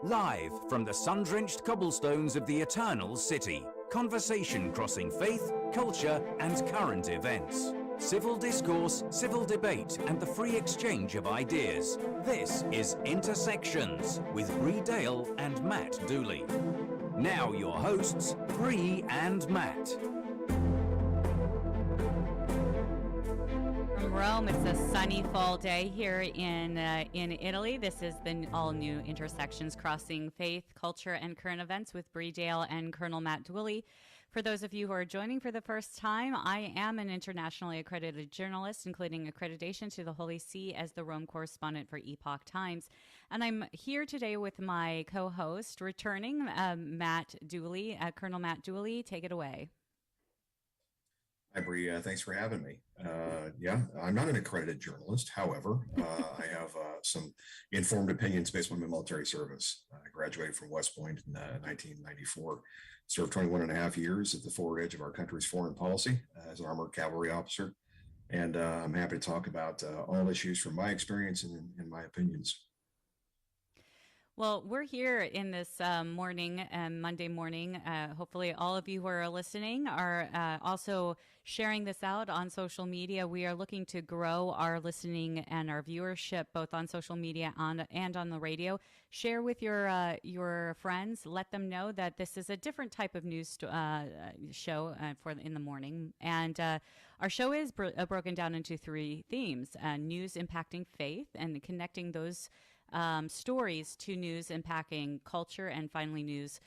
Live from the sun-drenched cobblestones of the Eternal City, conversation crossing faith, culture, and current events. Civil discourse, civil debate, and the free exchange of ideas. This is Intersections with Bree Dail and Matt Dooley. Now your hosts, Bree and Matt. From Rome, it's a sunny fall day here in Italy. This is the all-new Intersections Crossing Faith, Culture, and Current Events with Bree Dail and Colonel Matt Dooley. For those of you who are joining for the first time, I am an internationally accredited journalist, including accreditation to the Holy See as the Rome correspondent for Epoch Times. And I'm here today with my co-host, returning Matt Dooley. Colonel Matt Dooley, take it away. Hi, Bree. Thanks for having me. I'm not an accredited journalist. However, I have some informed opinions based on my military service. I graduated from West Point in 1994, served 21 and a half years at the forward edge of our country's foreign policy as an armored cavalry officer. And I'm happy to talk about all issues from my experience and my opinions. Well, we're here in this morning, Monday morning. Hopefully all of you who are listening are also sharing this out on social media. We are looking to grow our listening and our viewership, both on social media and on the radio. Share with your friends. Let them know that this is a different type of news show for in the morning. And our show is broken down into three themes: news impacting faith and connecting those stories to news impacting culture, and finally news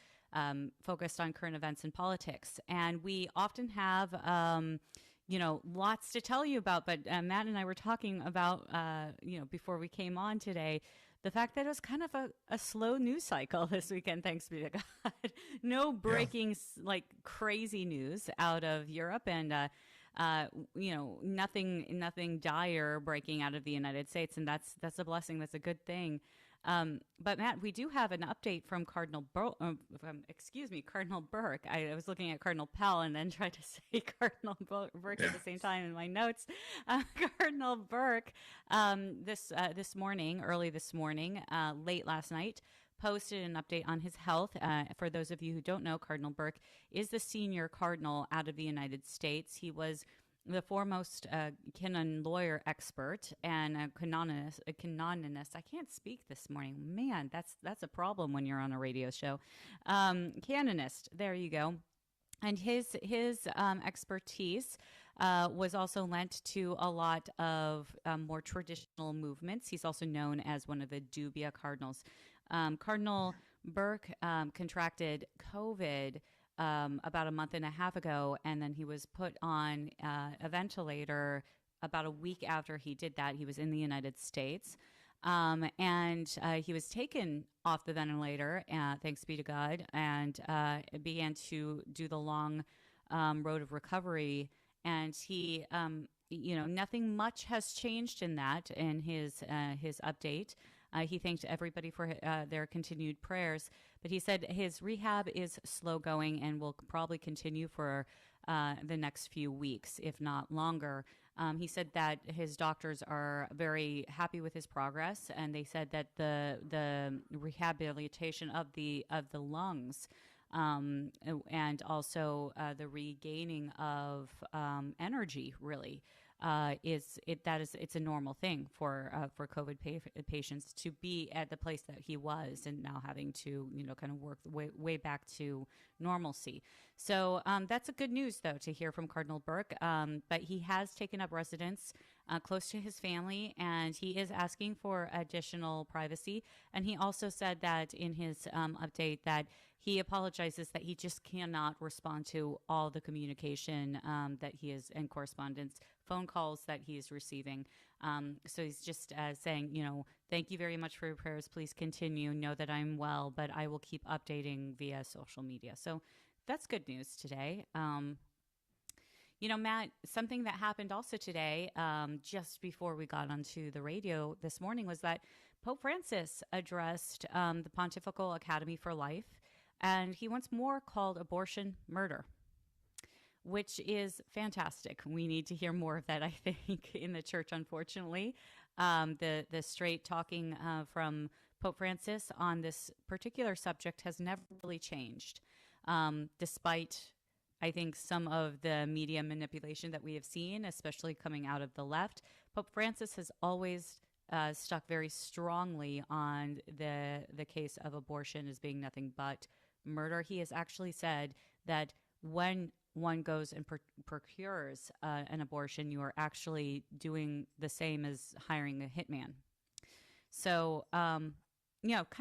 focused on current events and politics. And we often have, lots to tell you about, but Matt and I were talking about, before we came on today, the fact that it was kind of a slow news cycle this weekend, thanks be to God. No breaking, crazy news out of Europe, and nothing dire breaking out of the United States, and that's a blessing. That's a good thing. But Matt, we do have an update from Cardinal Burke. I was looking at Cardinal Pell and then tried to say Cardinal Burke at the same time in my notes. Cardinal Burke, early this morning, late last night, posted an update on his health. For those of you who don't know, Cardinal Burke is the senior cardinal out of the United States. He was the foremost canon lawyer expert and a canonist. I can't speak this morning. Man, that's a problem when you're on a radio show. Canonist, there you go. And his expertise was also lent to a lot of more traditional movements. He's also known as one of the dubia cardinals. Cardinal Burke contracted COVID about a month and a half ago, and then he was put on a ventilator about a week after he did that. He was in the United States, and he was taken off the ventilator, thanks be to God, and began to do the long road of recovery. And he, nothing much has changed in that in his update. He thanked everybody for their continued prayers, but he said his rehab is slow going and will probably continue for the next few weeks, if not longer. He said that his doctors are very happy with his progress, and they said that the rehabilitation of the lungs and also the regaining of energy really. It's a normal thing for COVID patients to be at the place that he was, and now having to kind of work way back to normalcy. So that's a good news though to hear from Cardinal Burke. But he has taken up residence close to his family, and he is asking for additional privacy. And he also said that in his update that he apologizes that he just cannot respond to all the communication that he is and correspondence, phone calls that he is receiving. So he's just saying, thank you very much for your prayers. Please continue. Know that I'm well, but I will keep updating via social media. So that's good news today. Matt, something that happened also today, just before we got onto the radio this morning, was that Pope Francis addressed the Pontifical Academy for Life, and he once more called abortion murder, which is fantastic. We need to hear more of that, I think, in the church, unfortunately. The straight talking from Pope Francis on this particular subject has never really changed, despite, I think, some of the media manipulation that we have seen, especially coming out of the left. Pope Francis has always stuck very strongly on the case of abortion as being nothing but murder. He has actually said that when one goes and procures an abortion, you are actually doing the same as hiring a hitman. So, kind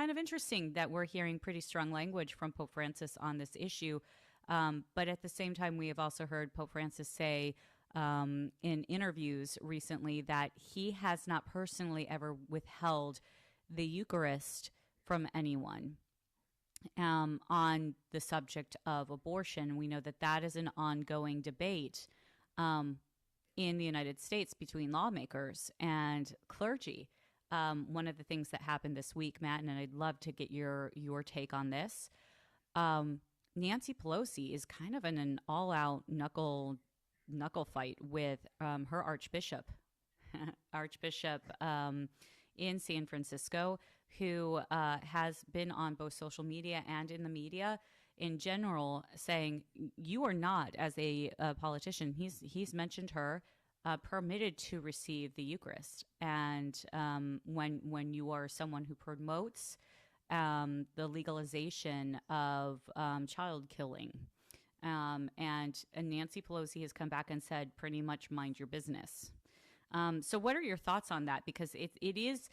of interesting that we're hearing pretty strong language from Pope Francis on this issue. But at the same time, we have also heard Pope Francis say in interviews recently that he has not personally ever withheld the Eucharist from anyone on the subject of abortion. We know that that is an ongoing debate in the United States between lawmakers and clergy. One of the things that happened this week, Matt, and I'd love to get your take on this. Nancy Pelosi is kind of in an all-out knuckle fight with her archbishop, in San Francisco, who has been on both social media and in the media in general saying, you are not, as a politician, he's mentioned her, permitted to receive the Eucharist. And when you are someone who promotes the legalization of child killing, and Nancy Pelosi has come back and said, pretty much mind your business. So what are your thoughts on that? Because it is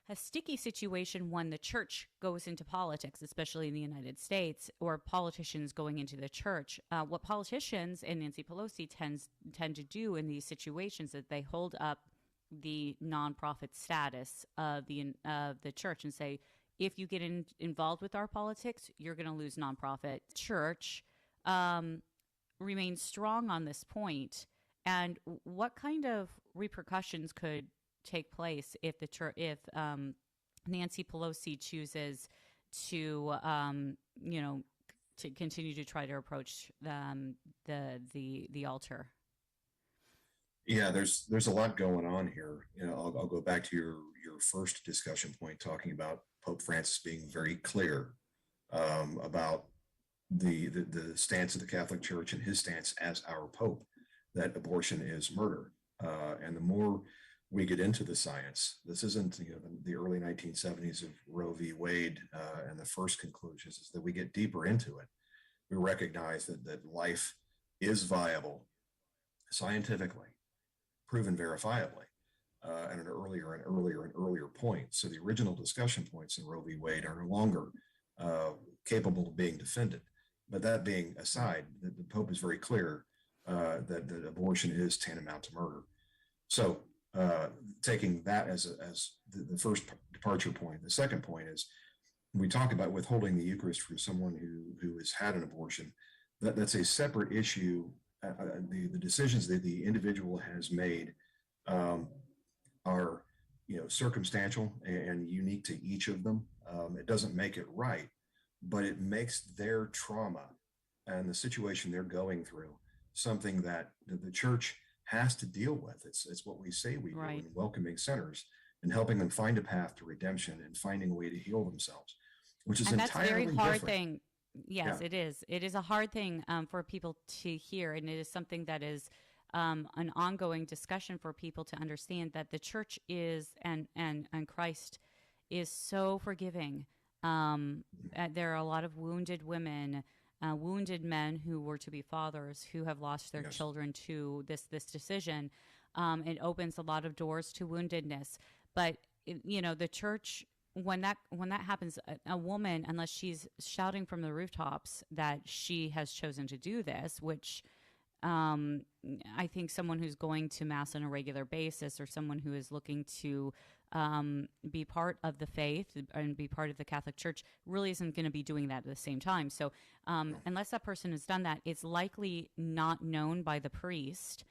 a sticky situation when the church goes into politics, especially in the United States, or politicians going into the church. What politicians and Nancy Pelosi tend to do in these situations is they hold up the nonprofit status of the church and say, if you get involved with our politics, you're going to lose nonprofit. Church remains strong on this point. And what kind of repercussions could take place if Nancy Pelosi chooses to to continue to try to approach the altar? Yeah, there's a lot going on here. I'll go back to your first discussion point, talking about Pope Francis being very clear about the stance of the Catholic Church and his stance as our Pope, that abortion is murder. And the more we get into the science, this isn't the early 1970s of Roe v. Wade and the first conclusions, is that we get deeper into it. We recognize that life is viable scientifically, proven verifiably, at an earlier and earlier point. So the original discussion points in Roe v. Wade are no longer capable of being defended. But that being aside, the Pope is very clear that abortion is tantamount to murder. So taking that as the first departure point, the second point is, when we talk about withholding the Eucharist from someone who has had an abortion, that's a separate issue. The decisions that the individual has made are circumstantial and unique to each of them. It doesn't make it right, but it makes their trauma and the situation they're going through something that the church has to deal with. It's what we say we do in welcoming sinners and helping them find a path to redemption and finding a way to heal themselves, which is entirely different. That's a very hard thing. Yes, yeah. It is. It is a hard thing for people to hear, and it is something that is an ongoing discussion for people to understand, that the church is and Christ is so forgiving. There are a lot of wounded women, wounded men who were to be fathers who have lost their children to this decision. It opens a lot of doors to woundedness, but the church, when that happens, a woman, unless she's shouting from the rooftops that she has chosen to do this, which I think someone who's going to Mass on a regular basis, or someone who is looking to be part of the faith and be part of the Catholic Church, really isn't going to be doing that at the same time. So unless that person has done that, it's likely not known by the priest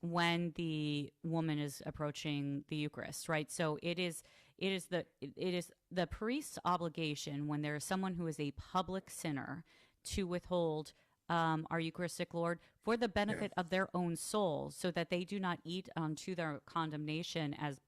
when the woman is approaching the Eucharist, right? So it is the priest's obligation, when there is someone who is a public sinner, to withhold our Eucharistic Lord for the benefit of their own soul, so that they do not eat to their condemnation, as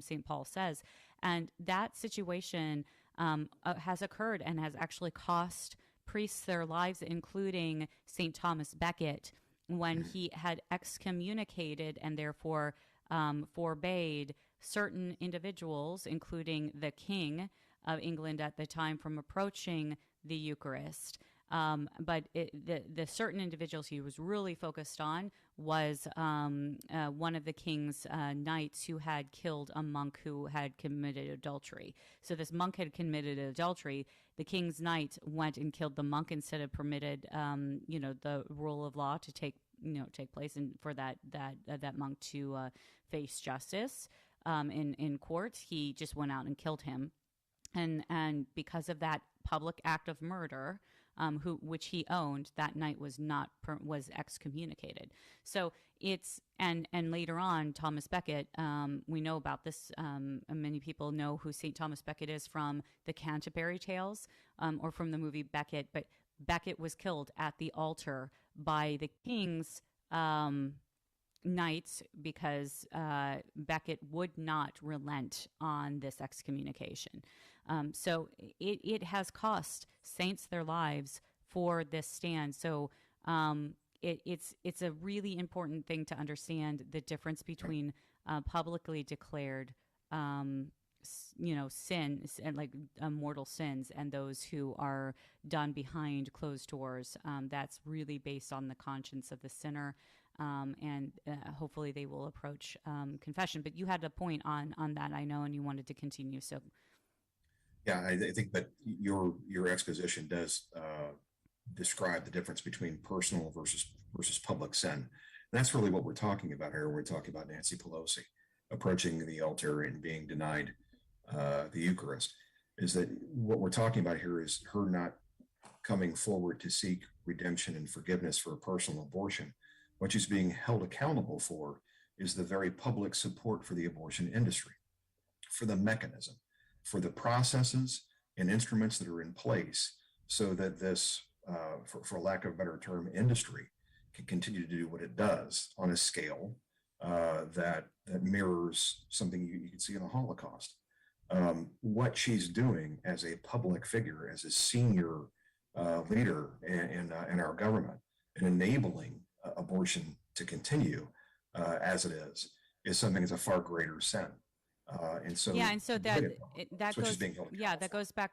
St. Paul says, And that situation has occurred and has actually cost priests their lives, including St. Thomas Becket, when he had excommunicated and therefore forbade certain individuals, including the King of England at the time, from approaching the Eucharist. But the certain individuals he was really focused on was one of the king's knights who had killed a monk who had committed adultery. So this monk had committed adultery. The king's knight went and killed the monk instead of permitted, the rule of law to take place, and for that monk to face justice in court. He just went out and killed him, and because of that public act of murder, which he owned, that knight was was excommunicated. So it's and later on, Thomas Becket, we know about this. Many people know who St. Thomas Becket is from the Canterbury Tales, or from the movie Becket. But Becket was killed at the altar by the king's knights because Becket would not relent on this excommunication. So it has cost saints their lives for this stand. So it's a really important thing to understand the difference between publicly declared sins and like mortal sins, and those who are done behind closed doors. That's really based on the conscience of the sinner, and hopefully they will approach confession. But you had a point on that, I know, and you wanted to continue. So yeah, I think that your exposition does describe the difference between personal versus public sin. And that's really what we're talking about here. We're talking about Nancy Pelosi approaching the altar and being denied the Eucharist. Is that what we're talking about here? Is her not coming forward to seek redemption and forgiveness for a personal abortion. What she's being held accountable for is the very public support for the abortion industry, for the mechanism, for the processes and instruments that are in place so that this, for lack of a better term, industry can continue to do what it does on a scale that mirrors something you can see in the Holocaust. What she's doing as a public figure, as a senior leader in our government, and enabling abortion to continue as it is something that's a far greater sin. And so that goes back.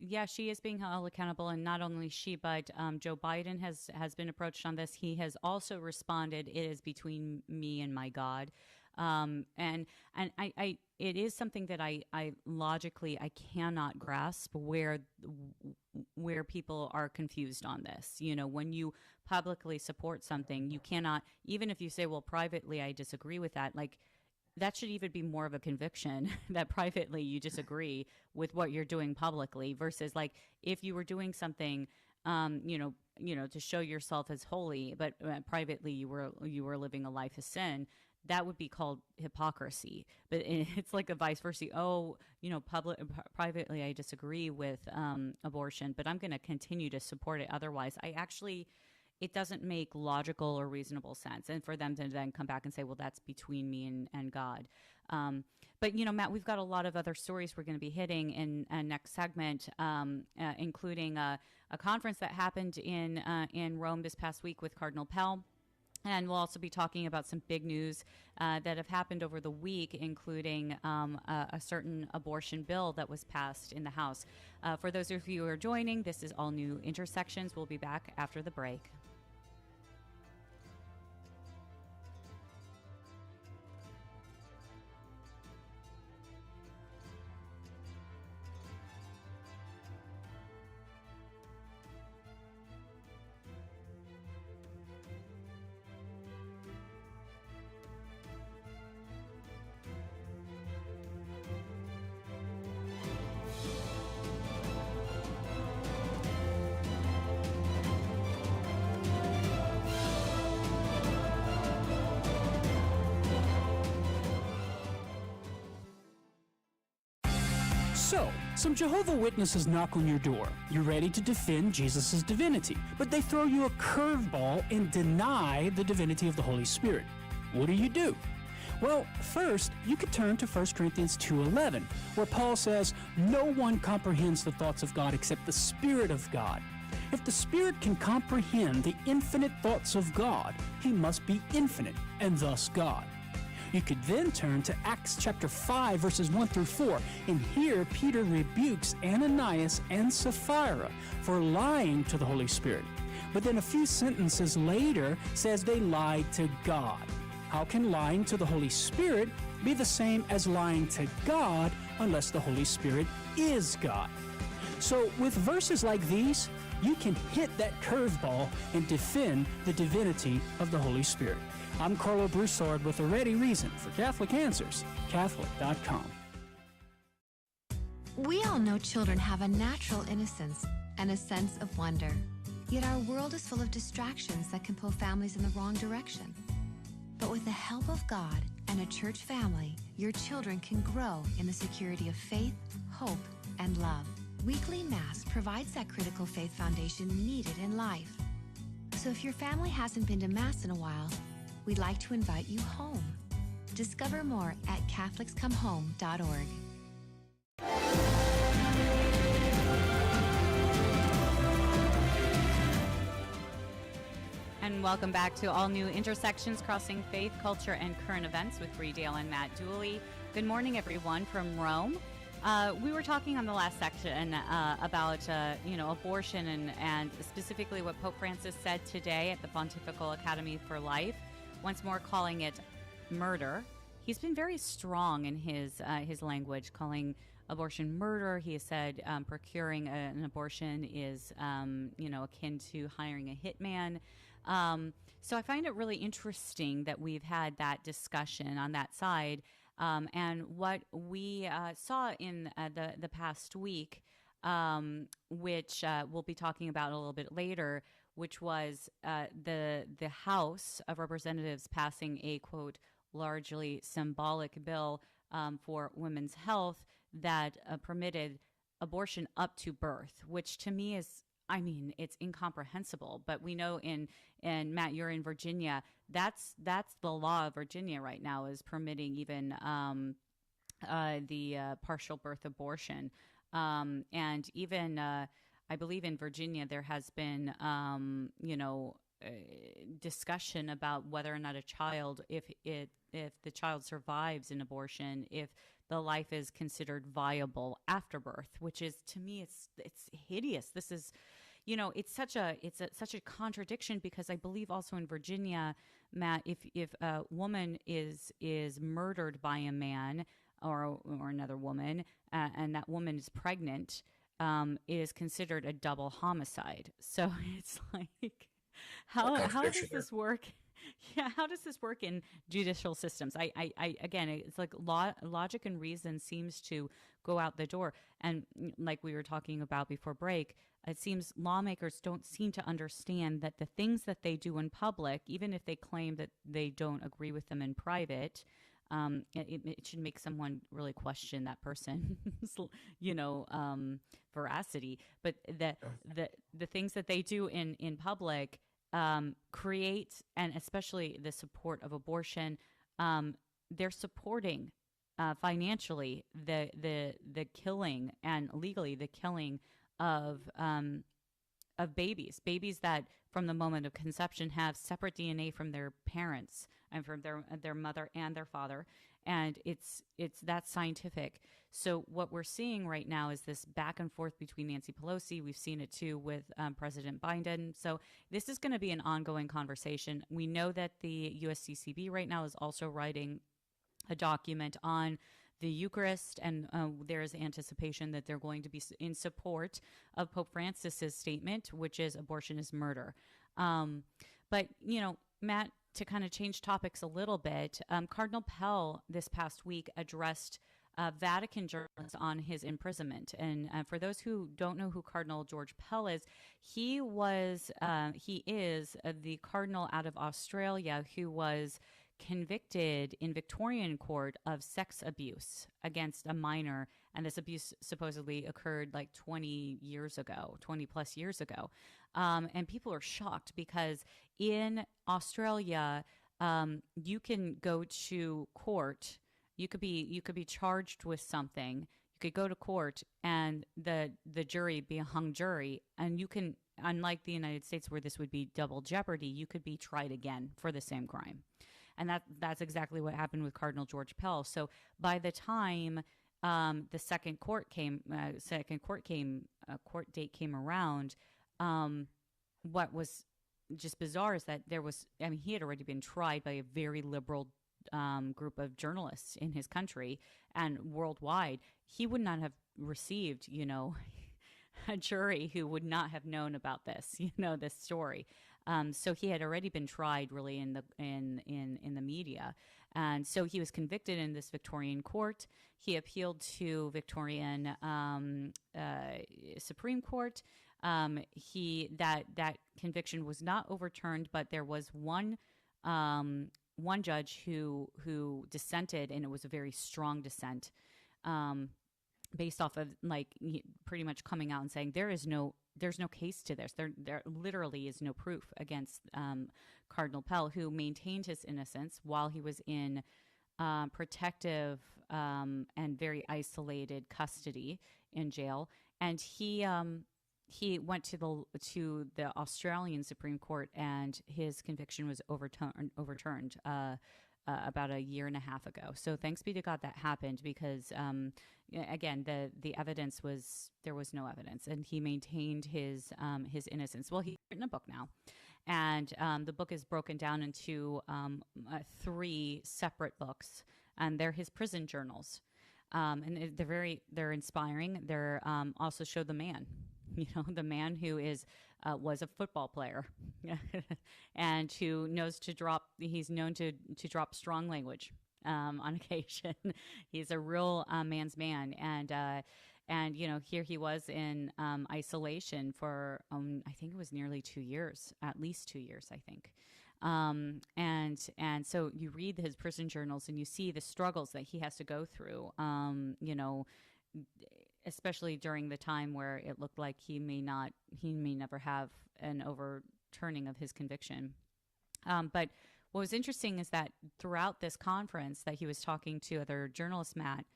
Yeah, she is being held accountable, and not only she, but Joe Biden has been approached on this. He has also responded, "It is between me and my God," and I it is something that I logically I cannot grasp where people are confused on this. You know, when you publicly support something, you cannot, even if you say, well, privately I disagree with that, like, that should even be more of a conviction that privately you disagree with what you're doing publicly, versus like if you were doing something, to show yourself as holy, but privately you were living a life of sin. That would be called hypocrisy. But it's like a vice versa. Oh, privately I disagree with abortion, but I'm going to continue to support it. Otherwise, it doesn't make logical or reasonable sense. And for them to then come back and say, well, that's between me and God. But, Matt, we've got a lot of other stories we're going to be hitting in next segment, including a conference that happened in Rome this past week with Cardinal Pell. And we'll also be talking about some big news that have happened over the week, including a certain abortion bill that was passed in the House. For those of you who are joining, this is All New Intersections. We'll be back after the break. So, some Jehovah's Witnesses knock on your door. You're ready to defend Jesus' divinity, but they throw you a curveball and deny the divinity of the Holy Spirit. What do? Well, first, you could turn to 1 Corinthians 2:11, where Paul says, "No one comprehends the thoughts of God except the Spirit of God." If the Spirit can comprehend the infinite thoughts of God, he must be infinite, and thus God. You could then turn to Acts chapter 5, verses 1 through 4, and here Peter rebukes Ananias and Sapphira for lying to the Holy Spirit. But then a few sentences later says they lied to God. How can lying to the Holy Spirit be the same as lying to God unless the Holy Spirit is God? So with verses like these, you can hit that curveball and defend the divinity of the Holy Spirit. I'm Carlo Broussard with a ready reason for Catholic Answers, Catholic.com. We all know children have a natural innocence and a sense of wonder. Yet our world is full of distractions that can pull families in the wrong direction. But with the help of God and a church family, your children can grow in the security of faith, hope, and love. Weekly Mass provides that critical faith foundation needed in life. So if your family hasn't been to Mass in a while, we'd like to invite you home. Discover more at CatholicsComeHome.org. And welcome back to all new Intersections Crossing Faith, Culture, and Current Events with Bree Dail and Matt Dooley. Good morning, everyone, from Rome. We were talking on the last section about abortion and specifically what Pope Francis said today at the Pontifical Academy for Life, once more calling it murder. He's been very strong in his language, calling abortion murder. He has said procuring an abortion is akin to hiring a hitman. So I find it really interesting that we've had that discussion on that side. And what we saw in the past week, which we'll be talking about a little bit later, which was the House of Representatives passing a, quote, largely symbolic bill for women's health that permitted abortion up to birth, which to me is, it's incomprehensible. But we know and Matt, you're in Virginia. That's the law of Virginia right now, is permitting even the partial birth abortion. And even I believe in Virginia there has been discussion about whether or not a child, if the child survives an abortion, if the life is considered viable after birth, which is, to me, it's hideous. This is, it's such a contradiction, because I believe also in Virginia, Matt, if a woman is murdered by a man or another woman, and that woman is pregnant, it is considered a double homicide. So it's like, how does this work? Yeah, how does this work in judicial systems? I again, it's like logic and reason seems to go out the door. And like we were talking about before break, it seems lawmakers don't seem to understand that the things that they do in public, even if they claim that they don't agree with them in private, it should make someone really question that person's, veracity. But the things that they do in public create, and especially the support of abortion, they're supporting financially the killing, and legally the killing of babies that from the moment of conception have separate DNA from their parents and from their mother and their father. And it's that scientific. So what we're seeing right now is this back and forth between Nancy Pelosi. We've seen it too with President Biden. So this is going to be an ongoing conversation. We know that the USCCB right now is also writing a document on the Eucharist, and there is anticipation that they're going to be in support of Pope Francis's statement, which is abortion is murder. But, Matt, to kind of change topics a little bit, Cardinal Pell this past week addressed Vatican journalists on his imprisonment. And for those who don't know who Cardinal George Pell is, he is the cardinal out of Australia who was convicted in Victorian court of sex abuse against a minor. And this abuse supposedly occurred like 20 plus years ago. And people are shocked because in Australia, you can go to court. You could be charged with something. You could go to court, and the jury be a hung jury, and you can, unlike the United States where this would be double jeopardy, you could be tried again for the same crime. And that's exactly what happened with Cardinal George Pell. So by the time the second court date came around, what was just bizarre is that he had already been tried by a very liberal group of journalists in his country and worldwide. He would not have received, a jury who would not have known about this, this story. So he had already been tried really in the media. And so he was convicted in this Victorian court. He appealed to Victorian Supreme Court. That conviction was not overturned, but there was one judge who dissented, and it was a very strong dissent, based off of pretty much coming out and saying there's no case to this. There literally is no proof against Cardinal Pell, who maintained his innocence while he was in protective and very isolated custody in jail, and he went to the Australian Supreme Court, and his conviction was overturned about a year and a half ago. So thanks be to God that happened, because again, the evidence there was no evidence, and he maintained his innocence. Well, he's written a book now, and the book is broken down into 3 separate books, and they're his prison journals, and they're inspiring. They're also show the man. The man who was a football player and who knows he's known to drop strong language on occasion. He's a real man's man. And here he was in isolation for, I think it was nearly 2 years, at least 2 years, I think. And so you read his prison journals and you see the struggles that he has to go through, especially during the time where it looked like he may never have an overturning of his conviction. But what was interesting is that throughout this conference that he was talking to other journalists, Matt,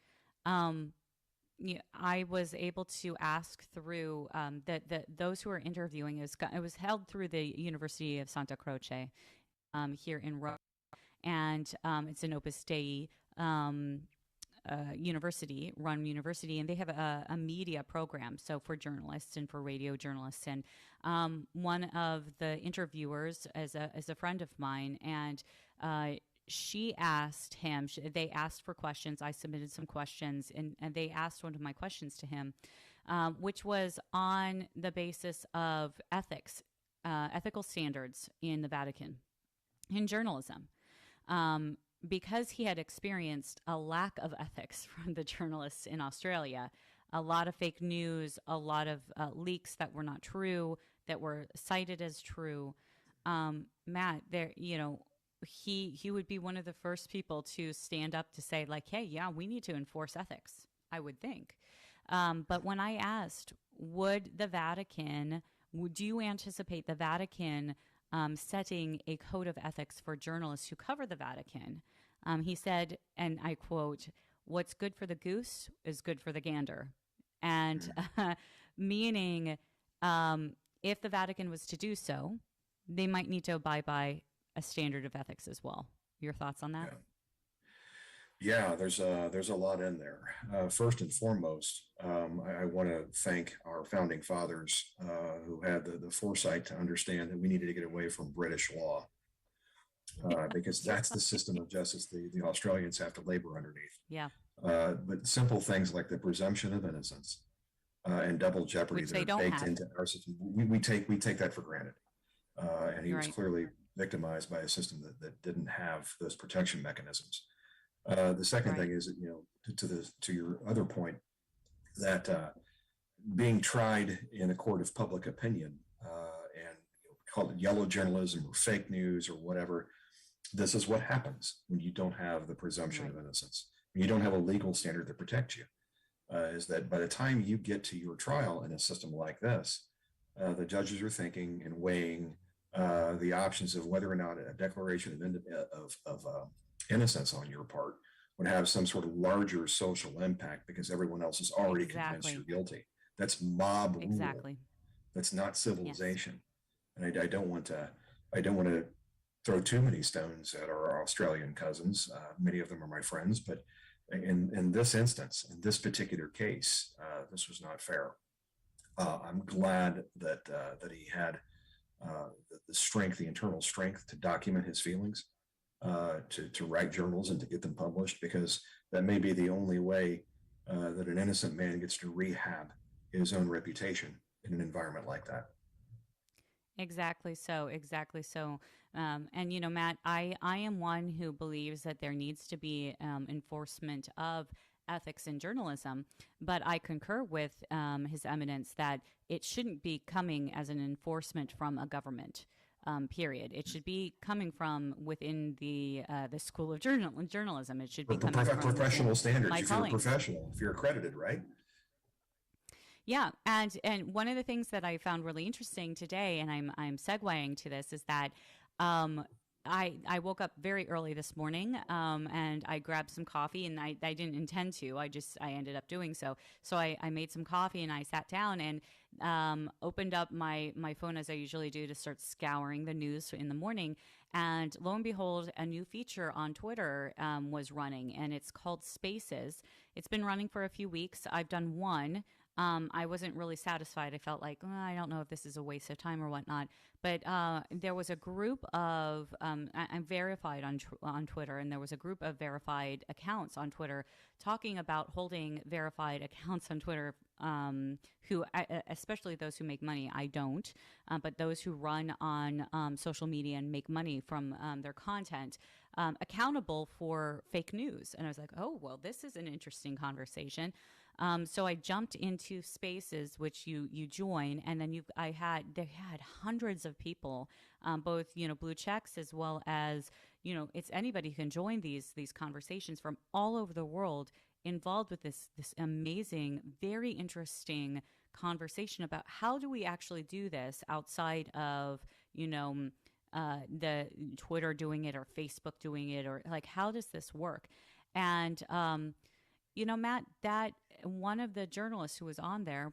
I was able to ask through those who were interviewing. It was held through the University of Santa Croce here in Rome, and it's an Opus Dei university, and they have a media program, so for journalists and for radio journalists. And one of the interviewers is a friend of mine, and she asked him, they asked for questions. I submitted some questions, and they asked one of my questions to him, which was on the basis of ethics, ethical standards in the Vatican, in journalism. Because he had experienced a lack of ethics from the journalists in Australia, a lot of fake news, a lot of leaks that were not true, that were cited as true. Matt, he would be one of the first people to stand up to say, like, hey, yeah, we need to enforce ethics, I would think. But when I asked, would you anticipate the Vatican setting a code of ethics for journalists who cover the Vatican? He said, and I quote, "What's good for the goose is good for the gander." And meaning, if the Vatican was to do so, they might need to abide by a standard of ethics as well. Your thoughts on that? Yeah, there's a lot in there. First and foremost, I want to thank our founding fathers who had the foresight to understand that we needed to get away from British law, because that's the system of justice the Australians have to labor underneath. Yeah. But simple things like the presumption of innocence and double jeopardy that are baked into our system, we take that for granted. And he was clearly victimized by a system that didn't have those protection mechanisms. The second thing is, to your other point, that being tried in a court of public opinion and call it yellow journalism or fake news or whatever, this is what happens when you don't have the presumption of innocence. When you don't have a legal standard that protects you, is that by the time you get to your trial in a system like this, the judges are thinking and weighing the options of whether or not a declaration of innocence on your part would have some sort of larger social impact because everyone else is already convinced Exactly. you're guilty. That's mob rule. Exactly. That's not Yes. civilization. And I don't want to throw too many stones at our Australian cousins. Many of them are my friends, but in this instance, in this particular case, this was not fair. I'm glad that he had the strength, the internal strength to document his feelings, to write journals and to get them published, because that may be the only way that an innocent man gets to rehab his own reputation in an environment like that. Exactly so. Exactly so. And Matt, I am one who believes that there needs to be enforcement of ethics in journalism, but I concur with His Eminence that it shouldn't be coming as an enforcement from a government. Period. It should be coming from within the school of journalism. It should be coming from Professional standards. my If you're a callings. professional, if you're accredited, right? Yeah, and one of the things that I found really interesting today, and I'm segueing to this, is that um, I woke up very early this morning, and I grabbed some coffee, and I didn't intend to. I ended up doing so. So I made some coffee, and I sat down and opened up my phone as I usually do to start scouring the news in the morning. And lo and behold, a new feature on Twitter was running, and it's called Spaces. It's been running for a few weeks. I've done one. I wasn't really satisfied. I felt like, I don't know if this is a waste of time or whatnot. But there was a group of, I'm verified on Twitter, and there was a group of verified accounts on Twitter talking about holding verified accounts on Twitter, especially those who make money. I don't, but those who run on social media and make money from their content, accountable for fake news. And I was like, oh, well, this is an interesting conversation. So I jumped into Spaces, which you join, and then they had hundreds of people, both blue checks as well as it's anybody who can join these conversations from all over the world involved with this amazing, very interesting conversation about how do we actually do this outside of the Twitter doing it or Facebook doing it, or like how does this work? And Matt, that one of the journalists who was on there,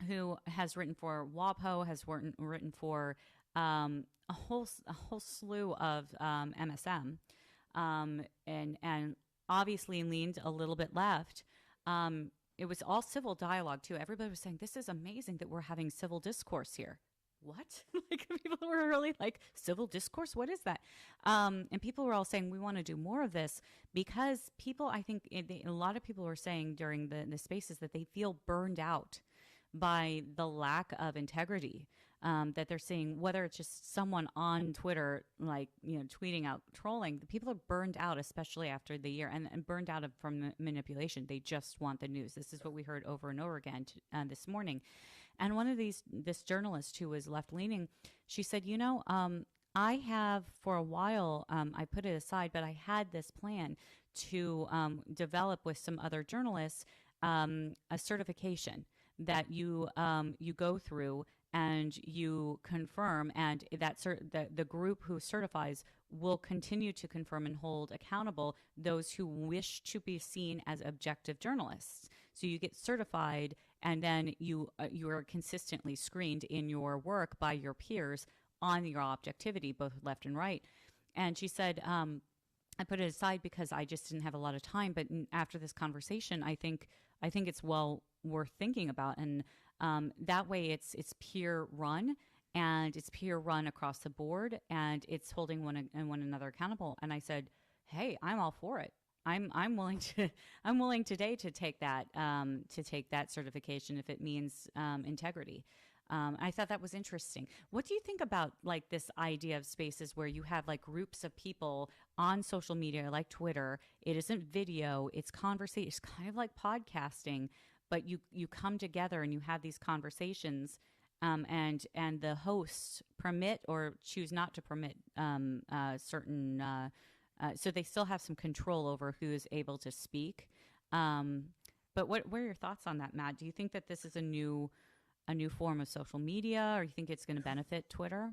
who has written for WAPO, has written for a whole slew of MSM, and obviously leaned a little bit left. It was all civil dialogue too. Everybody was saying, "This is amazing that we're having civil discourse here." What? Like people were really like, civil discourse? What is that? And people were all saying we want to do more of this because people, I think a lot of people were saying during the Spaces that they feel burned out by the lack of integrity that they're seeing, whether it's just someone on Twitter, like, tweeting out trolling. The people are burned out, especially after the year, and burned out from manipulation. They just want the news. This is what we heard over and over again this morning. And one of this journalist who was left leaning, she said, I have for a while, I put it aside, but I had this plan to develop with some other journalists a certification that you go through and you confirm, and the group who certifies will continue to confirm and hold accountable those who wish to be seen as objective journalists. So you get certified, and then you are consistently screened in your work by your peers on your objectivity, both left and right. And she said, I put it aside because I just didn't have a lot of time. But after this conversation, I think it's well worth thinking about. And that way it's peer run, and it's peer run across the board, and it's holding one another accountable. And I said, hey, I'm all for it. I'm willing today to take that certification if it means integrity. I thought that was interesting. What do you think about like this idea of Spaces where you have like groups of people on social media like Twitter? It isn't video, it's conversation. It's kind of like podcasting, but you come together and you have these conversations, and the hosts permit or choose not to permit certain. So they still have some control over who is able to speak. But what are your thoughts on that, Matt? Do you think that this is a new form of social media, or you think it's going to benefit Twitter?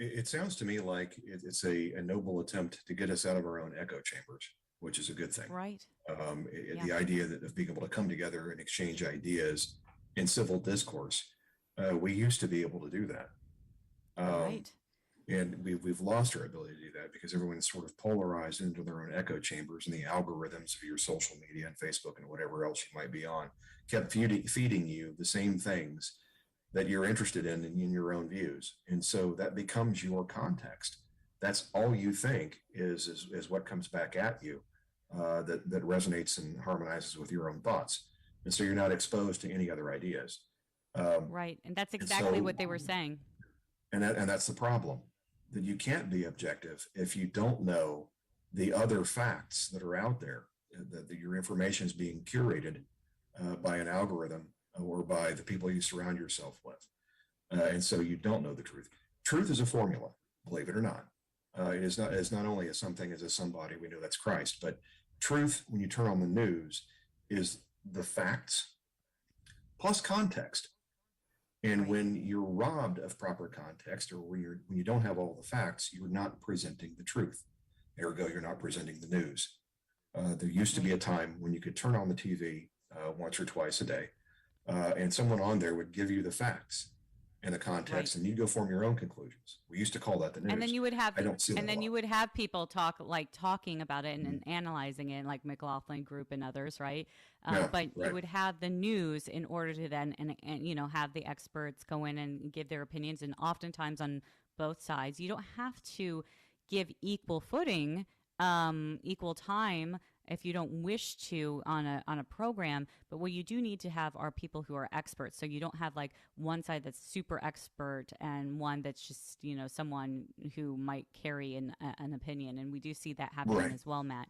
It sounds to me like it's a noble attempt to get us out of our own echo chambers, which is a good thing. Right. Yeah. The idea that of being able to come together and exchange ideas in civil discourse, we used to be able to do that. Right. And we've lost our ability to do that because everyone's sort of polarized into their own echo chambers, and the algorithms of your social media and Facebook and whatever else you might be on kept feeding you the same things that you're interested in your own views. And so that becomes your context. That's all you think is what comes back at you, that resonates and harmonizes with your own thoughts. And so you're not exposed to any other ideas. Right. And that's exactly what they were saying. And that's the problem, that you can't be objective if you don't know the other facts that are out there, that your information is being curated by an algorithm or by the people you surround yourself with. And so you don't know the truth. Truth is a formula, believe it or not. It is not only a something as a somebody, we know that's Christ, but truth, when you turn on the news, is the facts plus context. And when you're robbed of proper context, or when you don't have all the facts, you're not presenting the truth. Ergo, you're not presenting the news. There used to be a time when you could turn on the TV once or twice a day, and someone on there would give you the facts and the context, and you'd go form your own conclusions. We used to call that the news. And then you would have, I don't see that a lot. you would have people talking about it and analyzing it, like McLaughlin Group and others, right? You would have the news in order to then and have the experts go in and give their opinions, and oftentimes on both sides. You don't have to give equal footing, equal time if you don't wish to on a program, but what you do need to have are people who are experts. So you don't have like one side that's super expert and one that's just someone who might carry an opinion, and we do see that happening as well, Matt.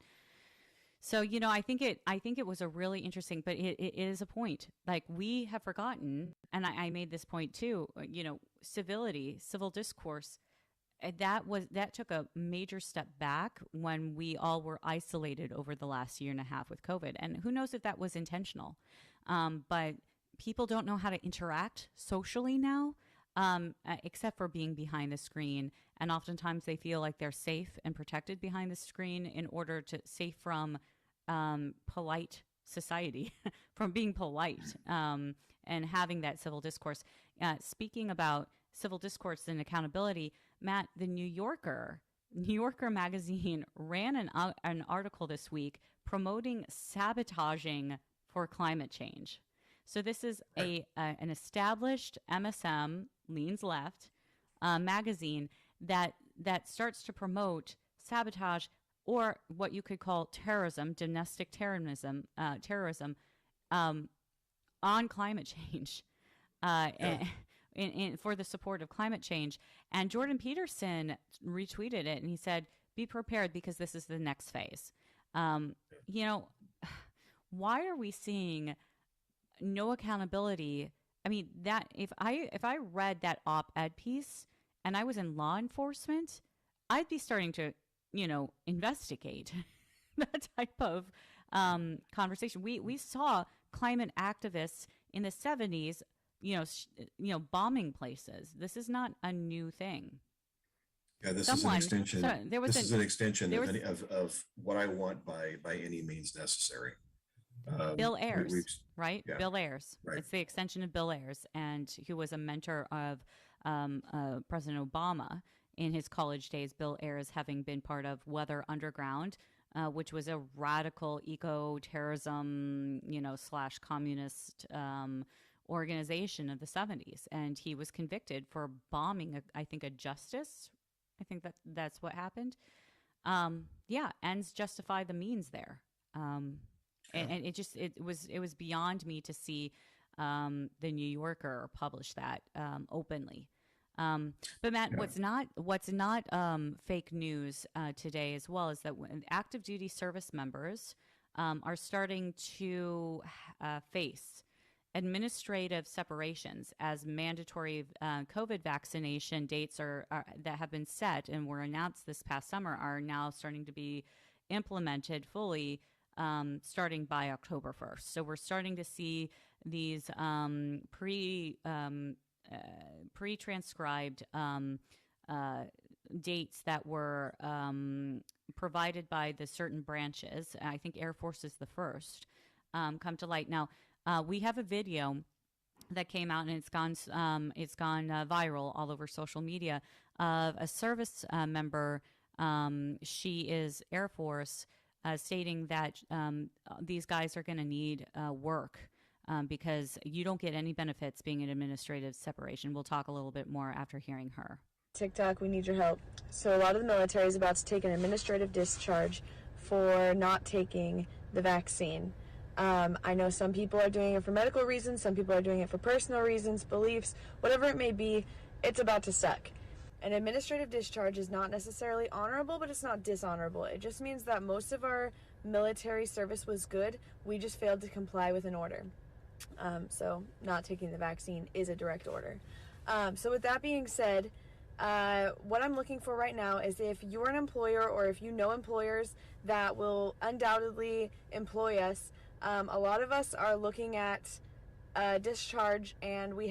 So I think it was a really interesting, but it is a point. Like, we have forgotten, and I made this point too. Civility, civil discourse. That took a major step back when we all were isolated over the last year and a half with COVID. And who knows if that was intentional. But people don't know how to interact socially now, except for being behind the screen. And oftentimes they feel like they're safe and protected behind the screen in order to safe from polite society, from being polite and having that civil discourse. Speaking about civil discourse and accountability, Matt, the New Yorker magazine ran an article this week promoting sabotaging for climate change. So this is an established MSM, leans left, magazine that starts to promote sabotage, or what you could call terrorism, domestic terrorism, on climate change. For the support of climate change. And Jordan Peterson retweeted it, and he said, be prepared because this is the next phase. Why are we seeing no accountability? I mean, that if I read that op-ed piece and I was in law enforcement, I'd be starting to, investigate that type of conversation. We saw climate activists in the 70s bombing places. This is not a new thing. Yeah, this is an extension. Of what I want by any means necessary. Bill Ayers, right? Yeah. Bill Ayers. Right. It's the extension of Bill Ayers, and who was a mentor of President Obama in his college days. Bill Ayers having been part of Weather Underground, which was a radical eco-terrorism, / communist organization of the 70s, and he was convicted for bombing a justice. I think that's what happened. Ends justify the means there. And it was beyond me to see the New Yorker publish that openly. But Matt, what's not fake news today as well is that active duty service members are starting to face administrative separations as mandatory COVID vaccination dates are that have been set and were announced this past summer are now starting to be implemented fully starting by October 1st. So we're starting to see these pre-transcribed dates that were provided by the certain branches. I think Air Force is the first, come to light. Now, we have a video that came out, and it's gone viral all over social media, of a service member. She is Air Force, stating that these guys are going to need work because you don't get any benefits being in administrative separation. We'll talk a little bit more after hearing her. TikTok, we need your help. So a lot of the military is about to take an administrative discharge for not taking the vaccine. I know some people are doing it for medical reasons, some people are doing it for personal reasons, beliefs, whatever it may be. It's about to suck. An administrative discharge is not necessarily honorable, but it's not dishonorable. It just means that most of our military service was good. We just failed to comply with an order. So not taking the vaccine is a direct order. So with that being said, what I'm looking for right now is if you're an employer or if you know employers that will undoubtedly employ us. A lot of us are looking at discharge, and we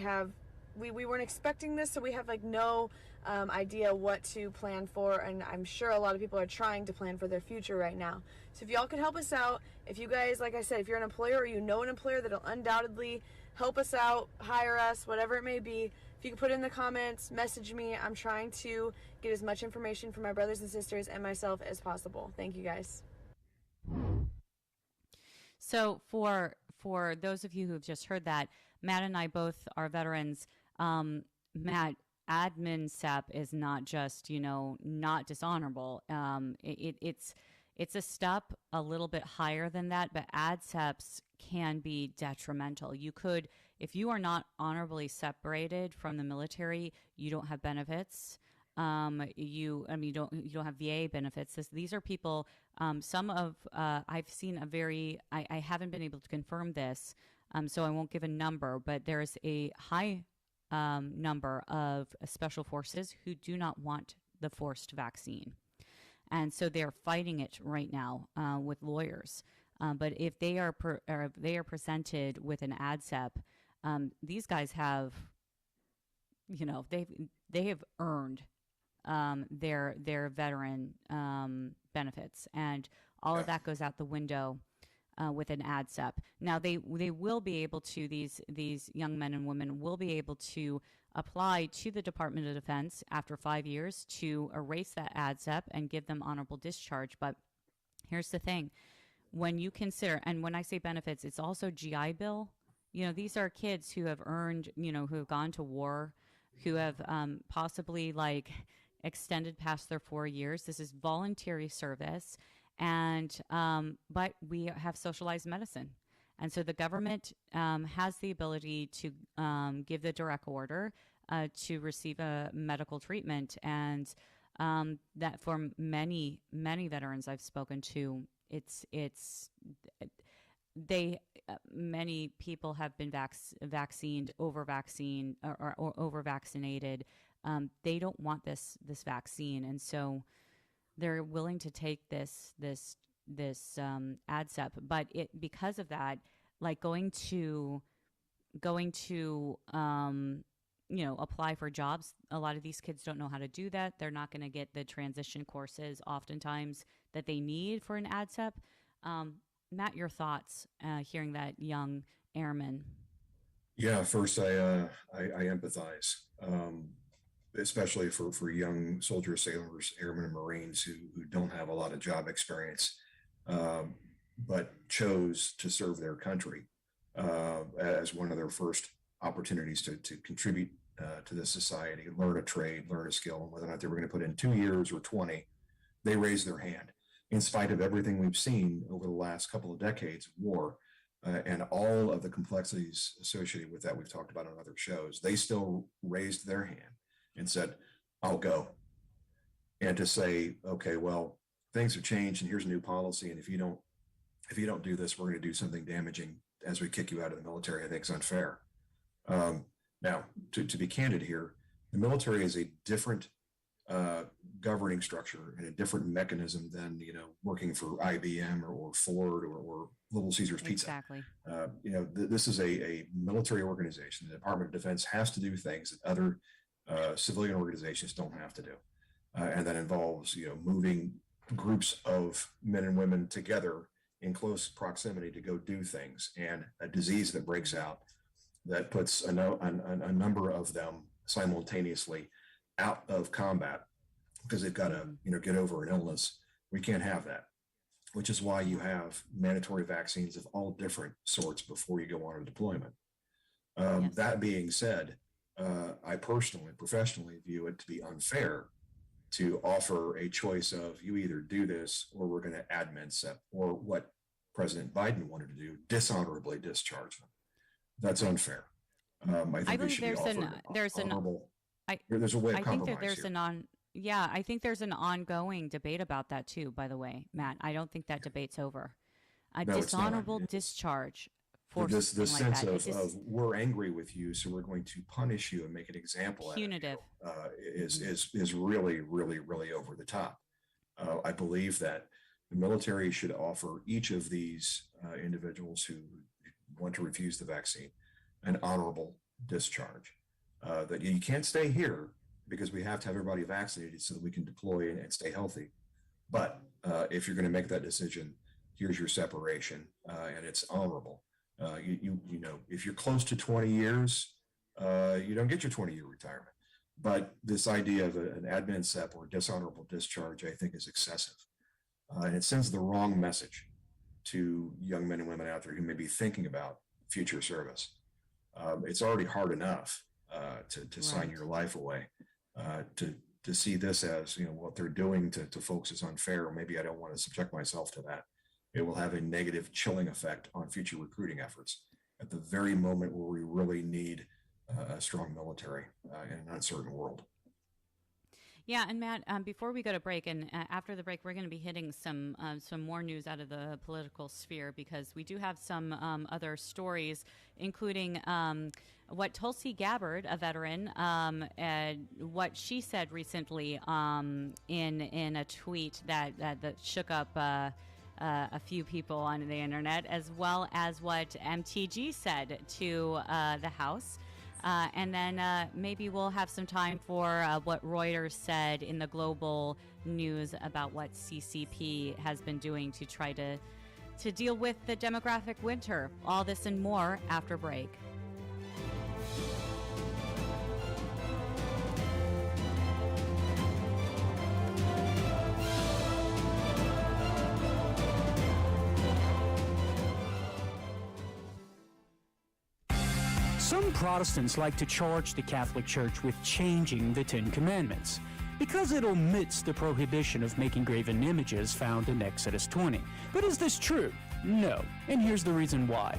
weren't expecting this, so we have like no idea what to plan for, and I'm sure a lot of people are trying to plan for their future right now. So if y'all could help us out, if you guys, like I said, if you're an employer or you know an employer that'll undoubtedly help us out, hire us, whatever it may be, if you could put it in the comments, message me. I'm trying to get as much information from my brothers and sisters and myself as possible. Thank you guys. So for those of you who have just heard that, Matt and I both are veterans. Matt, admin SEP is not just, not dishonorable. It's a step a little bit higher than that, but ADSEPs can be detrimental. You could, if you are not honorably separated from the military, you don't have benefits. You don't have VA benefits. These are people. I've seen I haven't been able to confirm this, so I won't give a number, but there's a high number of special forces who do not want the forced vaccine. And so they're fighting it right now with lawyers. But if they are presented with an ADSEP, these guys have, they have earned their veteran benefits, and all of that goes out the window with an ADSEP. Now they will be able to, these young men and women will be able to apply to the Department of Defense after 5 years to erase that ADSEP and give them honorable discharge. But here's the thing. When you consider, and when I say benefits, it's also GI Bill. These are kids who have earned, who have gone to war, who have possibly extended past their 4 years. This is voluntary service, and but we have socialized medicine, and so the government has the ability to give the direct order to receive a medical treatment, and that for many veterans I've spoken to, many people have been vaccinated, over vaccinated. They don't want this vaccine, and so they're willing to take this ADSEP. But because of that, going to apply for jobs, a lot of these kids don't know how to do that. They're not going to get the transition courses oftentimes that they need for an ADSEP. Matt, your thoughts hearing that young airman? Yeah, first I empathize, especially for young soldiers, sailors, airmen, and Marines who don't have a lot of job experience, but chose to serve their country as one of their first opportunities to contribute to this society, learn a trade, learn a skill, and whether or not they were going to put in 2 years or 20, they raised their hand. In spite of everything we've seen over the last couple of decades of war and all of the complexities associated with that we've talked about on other shows, they still raised their hand and said, I'll go. And to say, okay, well, things have changed and here's a new policy. And if you don't do this, we're going to do something damaging as we kick you out of the military, I think is unfair. Now, to be candid here, the military is a different governing structure and a different mechanism than, working for IBM or Ford or Little Caesars Pizza. Exactly. This is a military organization. The Department of Defense has to do things that other civilian organizations don't have to do. And that involves, moving groups of men and women together in close proximity to go do things, and a disease that breaks out that puts a number of them simultaneously out of combat because they've got to, get over an illness. We can't have that, which is why you have mandatory vaccines of all different sorts before you go on a deployment. Yes. That being said, I personally, professionally view it to be unfair to offer a choice of you either do this or we're going to admin set, or what President Biden wanted to do, dishonorably discharge them. That's unfair. I think there's a way of compromise here. I think there's an ongoing debate about that too, by the way, Matt. I don't think that debate's over. A dishonorable discharge for this sense like of we're angry with you, so we're going to punish you and make an example punitive is really, really, really over the top. I believe that the military should offer each of these individuals who want to refuse the vaccine an honorable discharge. That you can't stay here because we have to have everybody vaccinated so that we can deploy and stay healthy. But if you're going to make that decision, here's your separation, and it's honorable. If you're close to 20 years, you don't get your 20-year retirement. But this idea of an admin sep or dishonorable discharge, I think, is excessive. And it sends the wrong message to young men and women out there who may be thinking about future service. It's already hard enough to sign your life away. To see this as, what they're doing to folks is unfair, or maybe I don't want to subject myself to that. It will have a negative chilling effect on future recruiting efforts at the very moment where we really need a strong military in an uncertain world. Yeah, and Matt, before we go to break, and after the break, we're going to be hitting some more news out of the political sphere, because we do have some other stories, including what Tulsi Gabbard, a veteran, what she said recently in a tweet that shook up a few people on the internet, as well as what MTG said to the House. And then maybe we'll have some time for what Reuters said in the global news about what CCP has been doing to try to deal with the demographic winter. All this and more after break. Some Protestants like to charge the Catholic Church with changing the Ten Commandments because it omits the prohibition of making graven images found in Exodus 20. But is this true? No, and here's the reason why.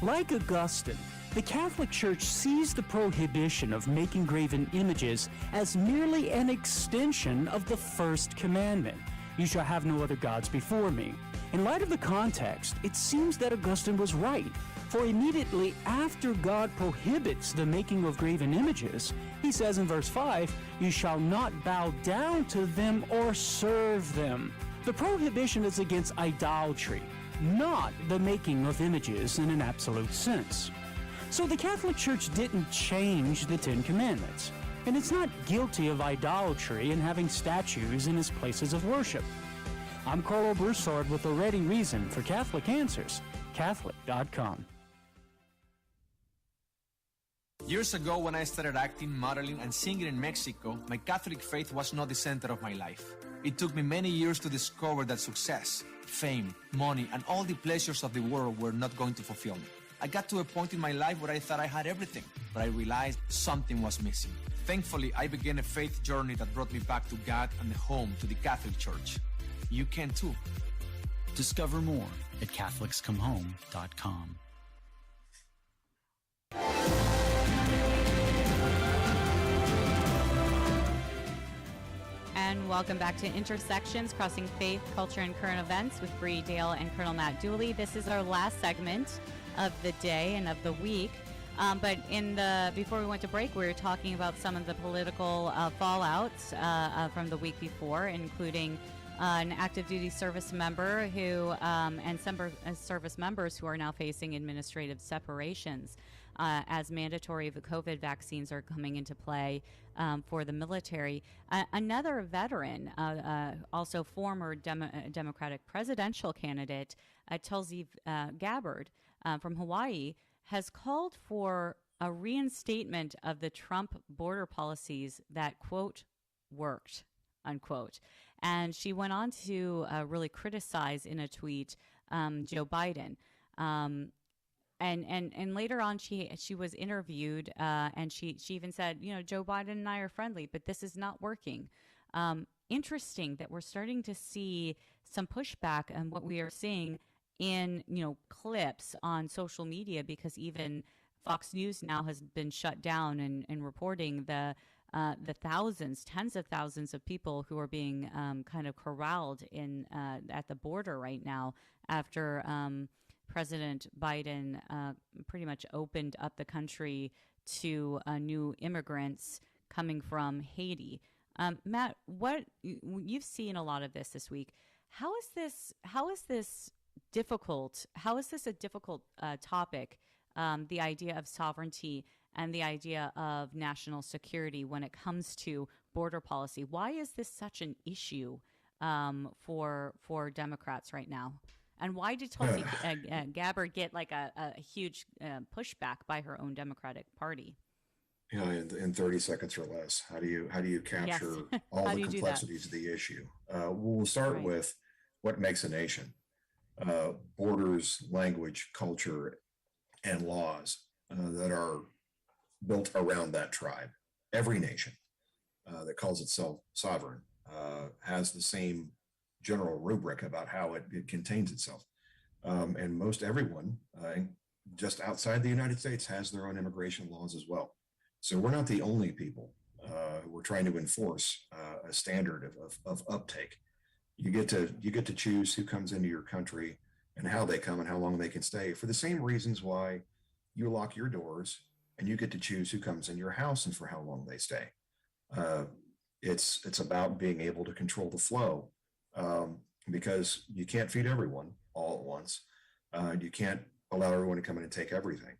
Like Augustine, the Catholic Church sees the prohibition of making graven images as merely an extension of the first commandment. You shall have no other gods before me. In light of the context, it seems that Augustine was right. For immediately after God prohibits the making of graven images, he says in verse 5, you shall not bow down to them or serve them. The prohibition is against idolatry, not the making of images in an absolute sense. So the Catholic Church didn't change the Ten Commandments, and it's not guilty of idolatry and having statues in its places of worship. I'm Carlo Broussard with a ready reason for Catholic Answers, Catholic.com. Years ago, when I started acting, modeling, and singing in Mexico, my Catholic faith was not the center of my life. It took me many years to discover that success, fame, money, and all the pleasures of the world were not going to fulfill me. I got to a point in my life where I thought I had everything, but I realized something was missing. Thankfully, I began a faith journey that brought me back to God and home to the Catholic Church. You can too. Discover more at CatholicsComeHome.com. And welcome back to Intersections, Crossing Faith, Culture, and Current Events with Bree Dail and Colonel Matt Dooley. This is our last segment of the day and of the week. But before we went to break, we were talking about some of the political fallouts from the week before, including an active duty service member and some service members who are now facing administrative separations. as mandatory COVID vaccines are coming into play for the military. Another veteran, also former Democratic presidential candidate, Tulsi Gabbard from Hawaii, has called for a reinstatement of the Trump border policies that, quote, worked, unquote. And she went on to really criticize in a tweet Joe Biden. And later on, she was interviewed, and she even said, Joe Biden and I are friendly, but this is not working. Interesting that we're starting to see some pushback on what we are seeing in clips on social media, because even Fox News now has been shut down and reporting the thousands, tens of thousands of people who are being kind of corralled in at the border right now after President Biden pretty much opened up the country to new immigrants coming from Haiti. Matt, what you've seen a lot of this week. How is this difficult? How is this a difficult topic? The idea of sovereignty and the idea of national security when it comes to border policy. Why is this such an issue for Democrats right now? And why did Tulsi Gabbard get like a huge pushback by her own Democratic Party? In 30 seconds or less, how do you capture all the complexities of the issue? We'll start with what makes a nation: borders, language, culture, and laws that are built around that tribe. Every nation that calls itself sovereign has the same general rubric about how it contains itself. And most everyone just outside the United States has their own immigration laws as well. So we're not the only people. We're trying to enforce a standard of uptake. You get to choose who comes into your country and how they come and how long they can stay, for the same reasons why you lock your doors and you get to choose who comes in your house and for how long they stay. It's about being able to control the flow, because you can't feed everyone all at once. You can't allow everyone to come in and take everything.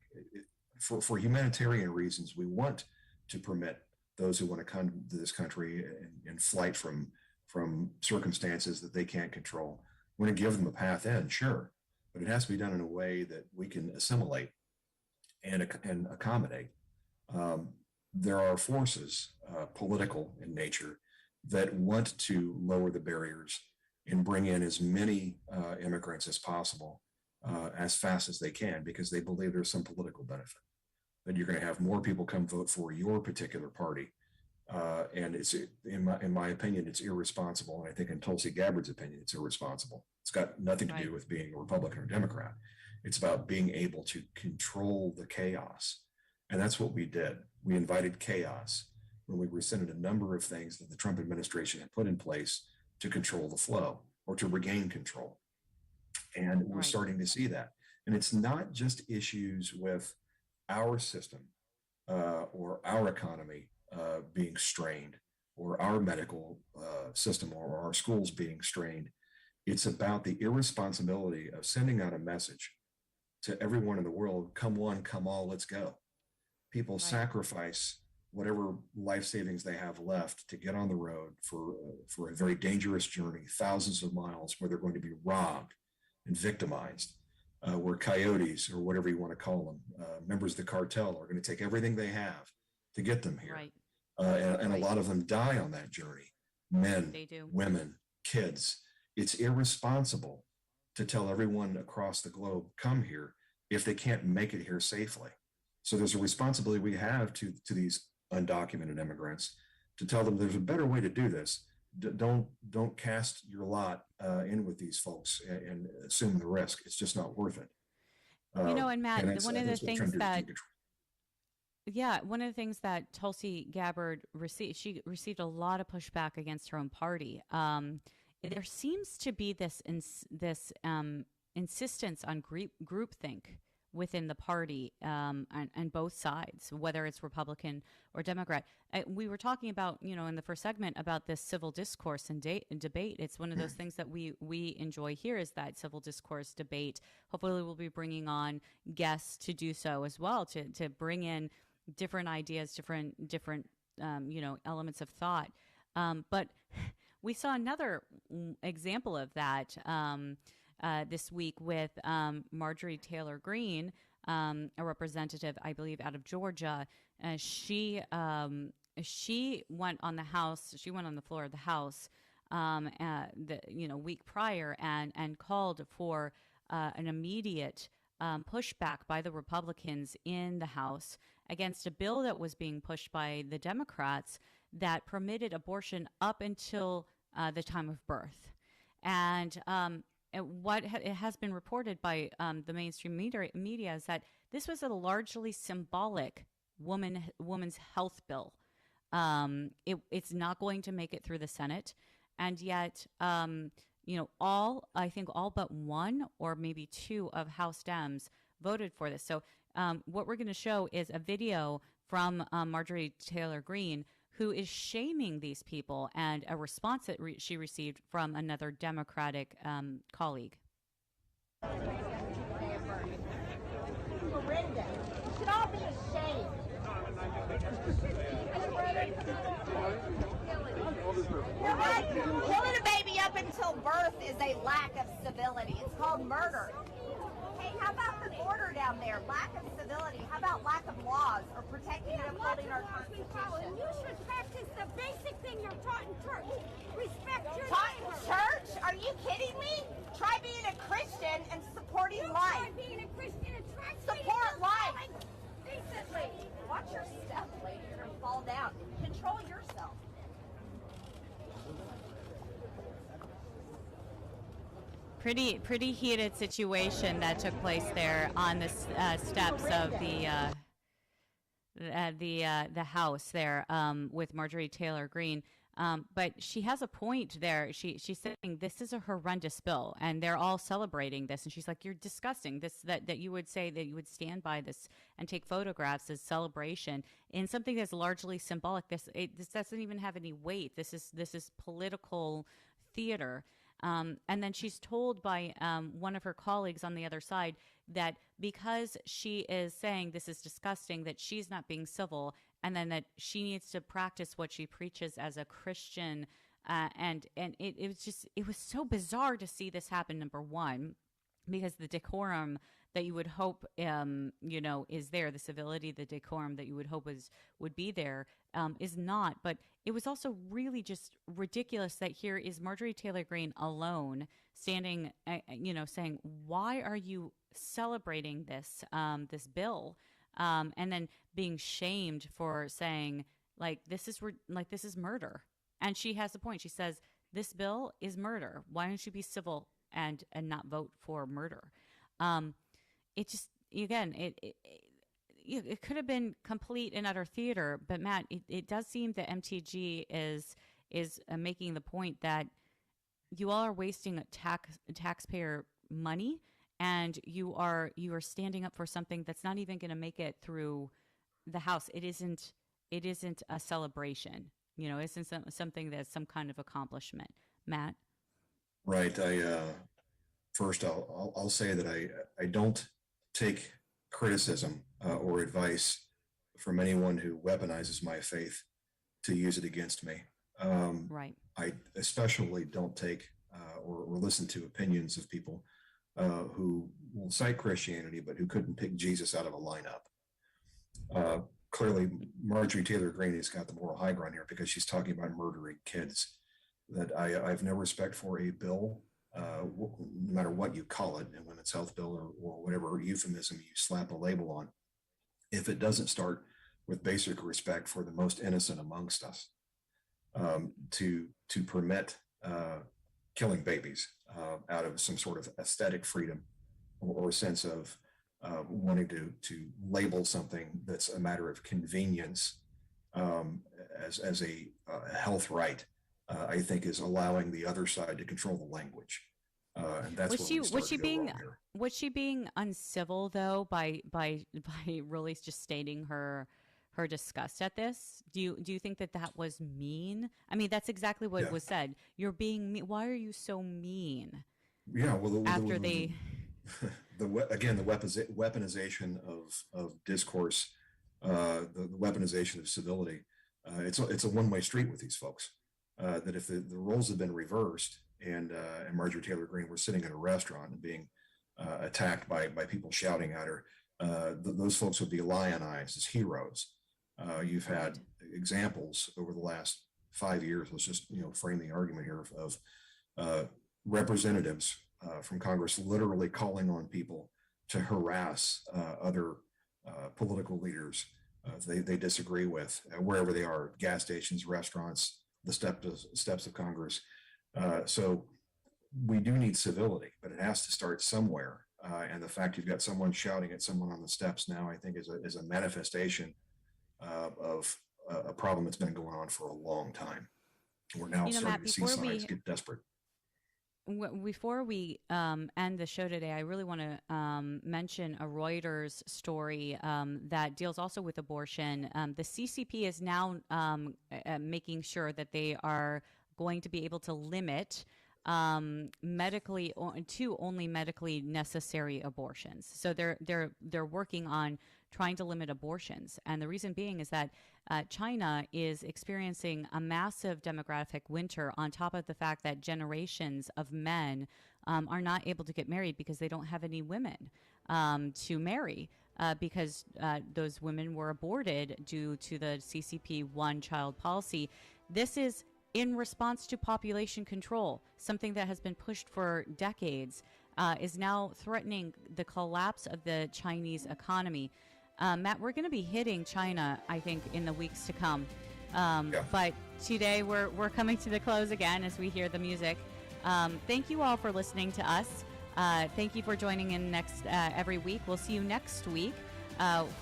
For humanitarian reasons, we want to permit those who want to come to this country in flight from circumstances that they can't control. We're going to give them a path in, sure, but it has to be done in a way that we can assimilate and accommodate. There are forces, political in nature, that want to lower the barriers and bring in as many immigrants as possible as fast as they can, because they believe there's some political benefit, that you're going to have more people come vote for your particular party. And it's, in my opinion, it's irresponsible. And I think in Tulsi Gabbard's opinion, it's irresponsible. It's got nothing to do with being a Republican or Democrat. It's about being able to control the chaos. And that's what we did. We invited chaos when we rescinded a number of things that the Trump administration had put in place to control the flow or to regain control. And we're starting to see that. And it's not just issues with our system or our economy being strained, or our medical system or our schools being strained. It's about the irresponsibility of sending out a message to everyone in the world: come one, come all, let's go. People sacrifice whatever life savings they have left to get on the road for a very dangerous journey, thousands of miles, where they're going to be robbed and victimized, where coyotes, or whatever you want to call them, members of the cartel, are going to take everything they have to get them here. And a lot of them die on that journey. Men, women, kids. It's irresponsible to tell everyone across the globe, come here, if they can't make it here safely. So there's a responsibility we have to these undocumented immigrants to tell them there's a better way to do this. Don't cast your lot in with these folks and assume the risk. It's just not worth it. And Matt, one of the things one of the things that Tulsi Gabbard received, she received a lot of pushback against her own party. There seems to be this insistence on groupthink within the party, and both sides, whether it's Republican or Democrat. We were talking about, in the first segment, about this civil discourse and debate. It's one of those things that we enjoy here, is that civil discourse debate. Hopefully we'll be bringing on guests to do so as well, to bring in different ideas, different elements of thought. But we saw another example of that this week with Marjorie Taylor Greene, a representative, I believe, out of Georgia. She went on the House. She went on the floor of the House, week prior, and called for an immediate pushback by the Republicans in the House against a bill that was being pushed by the Democrats that permitted abortion up until the time of birth. And it has been reported by the mainstream media is that this was a largely symbolic woman's health bill. It's not going to make it through the Senate, and yet all but one or maybe two of House Dems voted for this. So what we're going to show is a video from Marjorie Taylor Greene, who is shaming these people, and a response that she received from another Democratic colleague. Horrendous. You should all be ashamed. You're right. Killing a baby up until birth is a lack of civility. It's called murder. Hey, how about the border down there? Lack of civility. How about lack of laws or protecting and upholding our Constitution? You should practice the basic thing you're taught in church. Respect your Taught in neighbor. church? Are you kidding me? Try being a Christian and supporting life. Try being a Christian and try Support life. decently. Watch your step, lady. You're going to fall down. Control yourself. Pretty heated situation that took place there on the steps of the House there with Marjorie Taylor Greene. But she has a point there. She's saying this is a horrendous bill, and they're all celebrating this. And she's like, "You're disgusting." That you would say that you would stand by this and take photographs as celebration in something that's largely symbolic. This doesn't even have any weight. This is political theater. And then she's told by one of her colleagues on the other side that because she is saying this is disgusting, that she's not being civil, and then that she needs to practice what she preaches as a Christian. And it was so bizarre to see this happen, number one, because the decorum that you would hope, is there, the civility, the decorum that you would hope would be there, is not. But it was also really just ridiculous that here is Marjorie Taylor Greene alone standing, saying, "Why are you celebrating this bill?" And then being shamed for saying, this is murder. And she has a point. She says, "This bill is murder. Why don't you be civil and not vote for murder?" It just, again, it could have been complete and utter theater, but Matt, it does seem that MTG is making the point that you all are wasting taxpayer money, and you are standing up for something that's not even going to make it through the House. It isn't a celebration, it isn't something that's some kind of accomplishment. Matt? Right. First, I'll say that I don't take criticism or advice from anyone who weaponizes my faith to use it against me. Right. I especially don't take or listen to opinions of people who will cite Christianity, but who couldn't pick Jesus out of a lineup. Clearly, Marjorie Taylor Greene has got the moral high ground here because she's talking about murdering kids. That I have no respect for a bill, no matter what you call it, a women's health bill or whatever euphemism you slap a label on, if it doesn't start with basic respect for the most innocent amongst us, to permit killing babies out of some sort of aesthetic freedom or sense of wanting to label something that's a matter of convenience as a health right, I think is allowing the other side to control the language. And that's Was where we she start to go being wrong here. was she being uncivil though by really just stating her disgust at this? Do you think that was mean? I mean, that's exactly what Yeah. was said. You're being mean. Why are you so mean? Yeah, well, After they again, the weaponization of discourse, the weaponization of civility. It's a one-way street with these folks. That if the roles had been reversed and Marjorie Taylor Greene were sitting in a restaurant and being attacked by people shouting at her, those folks would be lionized as heroes. You've had examples over the last 5 years. Let's just frame the argument here of representatives from Congress literally calling on people to harass other political leaders they disagree with, wherever they are, gas stations, restaurants, the steps of Congress. So we do need civility, but it has to start somewhere. And the fact you've got someone shouting at someone on the steps now, I think, is a manifestation of a problem that's been going on for a long time. We're now starting Matt, to see signs get desperate. Before we end the show today, I really want to mention a Reuters story that deals also with abortion. The CCP is now making sure that they are going to be able to limit medically to only medically necessary abortions. So they're working on trying to limit abortions, and the reason being is that China is experiencing a massive demographic winter, on top of the fact that generations of men are not able to get married because they don't have any women to marry because those women were aborted due to the CCP one-child policy. This is in response to population control, something that has been pushed for decades, is now threatening the collapse of the Chinese economy. Matt, we're going to be hitting China, I think, in the weeks to come. But today we're coming to the close again as we hear the music. Thank you all for listening to us. Thank you for joining in every week. We'll see you next week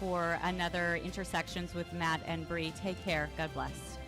for another Intersections with Matt and Bree. Take care. God bless.